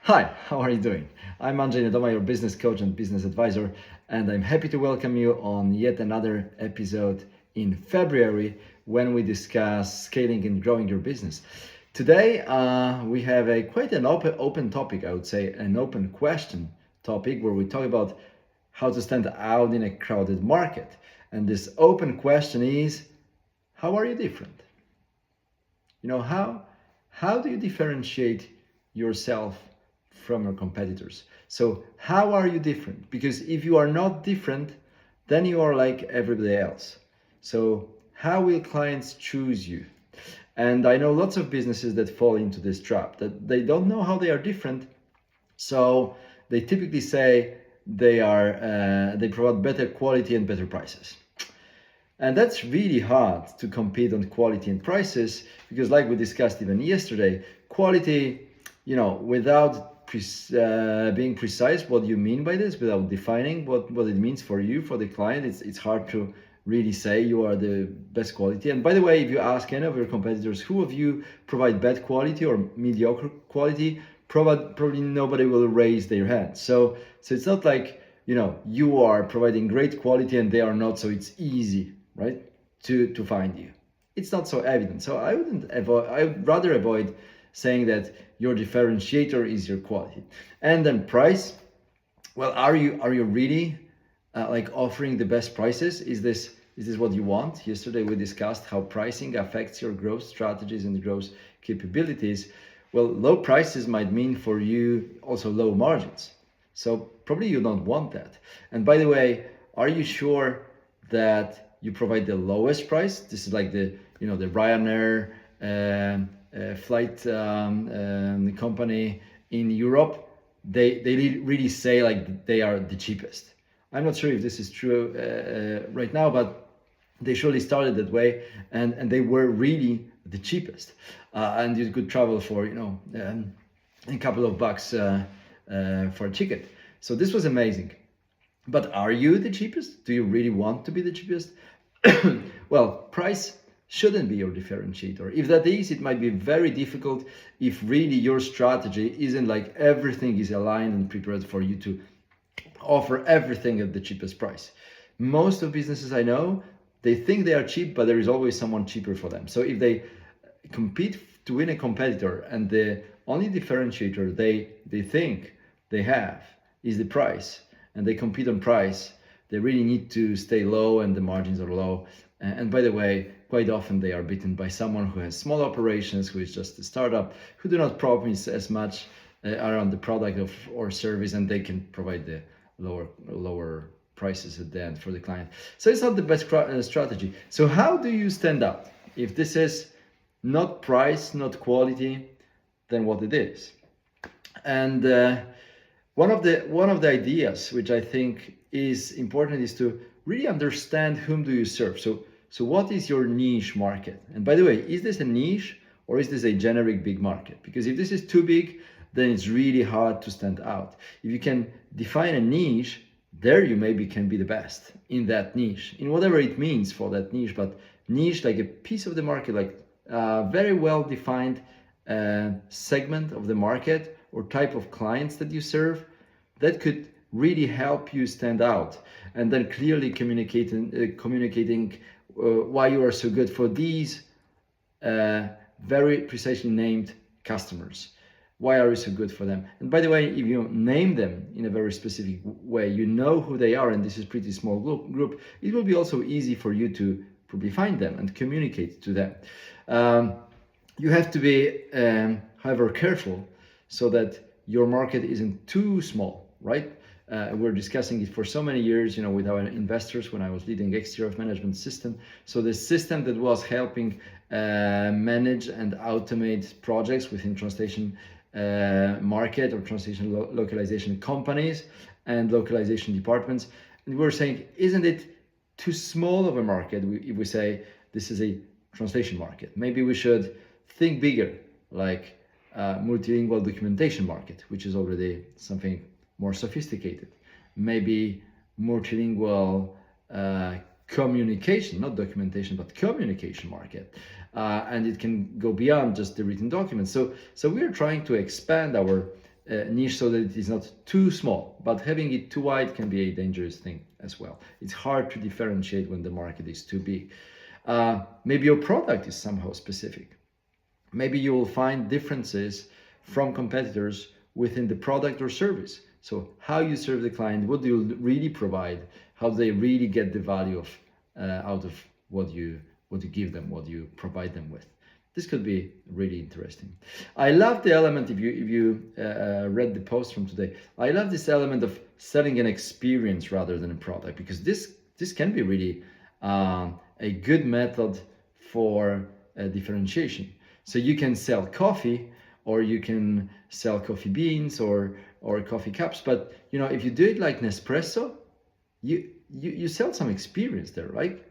Hi, how are you doing? I'm Andrzej Nedoma, your business coach and business advisor, and I'm happy to welcome you on yet another episode in February when we discuss scaling and growing your business. Today, we have a quite an open topic, I would say, an open question topic where we talk about how to stand out in a crowded market. And this open question is, how are you different? You know, how do you differentiate yourself from your competitors? So how are you different? Because if you are not different, then you are like everybody else. So how will clients choose you? And I know lots of businesses that fall into this trap, that they don't know how they are different. So they typically say they provide better quality and better prices. And that's really hard to compete on quality and prices because, like we discussed even yesterday, quality, without being precise what you mean by this, without defining what it means for you, for the client, it's hard to really say you are the best quality. And by the way, if you ask any of your competitors, who of you provide bad quality or mediocre quality, probably nobody will raise their hand. So it's not like, you are providing great quality and they are not, so it's easy, right, to find you. It's not so evident. So I would rather avoid saying that your differentiator is your quality. And then price. Well, are you really like offering the best prices? Is this what you want? Yesterday we discussed how pricing affects your growth strategies and growth capabilities. Well, low prices might mean for you also low margins. So probably you don't want that. And by the way, are you sure that you provide the lowest price? This is like the Ryanair flight company in Europe. They really say like they are the cheapest. I'm not sure if this is true right now, but they surely started that way, and they were really the cheapest. And you could travel for a couple of bucks for a ticket. So this was amazing. But are you the cheapest? Do you really want to be the cheapest? Well, price shouldn't be your differentiator. If that is, it might be very difficult if really your strategy isn't like everything is aligned and prepared for you to offer everything at the cheapest price. Most of businesses I know, they think they are cheap, but there is always someone cheaper for them. So if they compete to win a competitor and the only differentiator they think they have is the price, and they compete on price, they really need to stay low and the margins are low. And by the way, quite often they are beaten by someone who has small operations, who is just a startup, who do not promise as much around the product or service, and they can provide the lower prices at the end for the client. So it's not the best strategy. So how do you stand out? If this is not price, not quality, then what it is? And one of the ideas which I think is important is to really understand whom do you serve. So what is your niche market? And by the way, is this a niche or is this a generic big market? Because if this is too big, then it's really hard to stand out. If you can define a niche, there you maybe can be the best in that niche, in whatever it means for that niche. But niche, like a piece of the market, like a very well defined segment of the market or type of clients that you serve, that could really help you stand out. And then clearly communicating why you are so good for these very precisely named customers. Why are you so good for them? And by the way, if you name them in a very specific way, you know who they are, and this is pretty small group, it will be also easy for you to probably find them and communicate to them. You have to be, however, careful so that your market isn't too small, right? We're discussing it for so many years, with our investors when I was leading XTRF management system. So the system that was helping manage and automate projects within translation market or translation localization companies and localization departments. And we were saying, isn't it too small of a market if we say this is a translation market? Maybe we should think bigger, like multilingual documentation market, which is already something more sophisticated. Maybe multilingual communication, not documentation, but communication market. And it can go beyond just the written documents. So we are trying to expand our niche so that it is not too small, but having it too wide can be a dangerous thing as well. It's hard to differentiate when the market is too big. Maybe your product is somehow specific. Maybe you will find differences from competitors within the product or service. So how you serve the client, what do you really provide, how they really get the value of out of what you give them, what you provide them with. This could be really interesting. I love the element, if you read the post from today, I love this element of selling an experience rather than a product, because this can be really a good method for differentiation. So you can sell coffee, or you can sell coffee beans or coffee cups, but if you do it like Nespresso, you sell some experience there, right?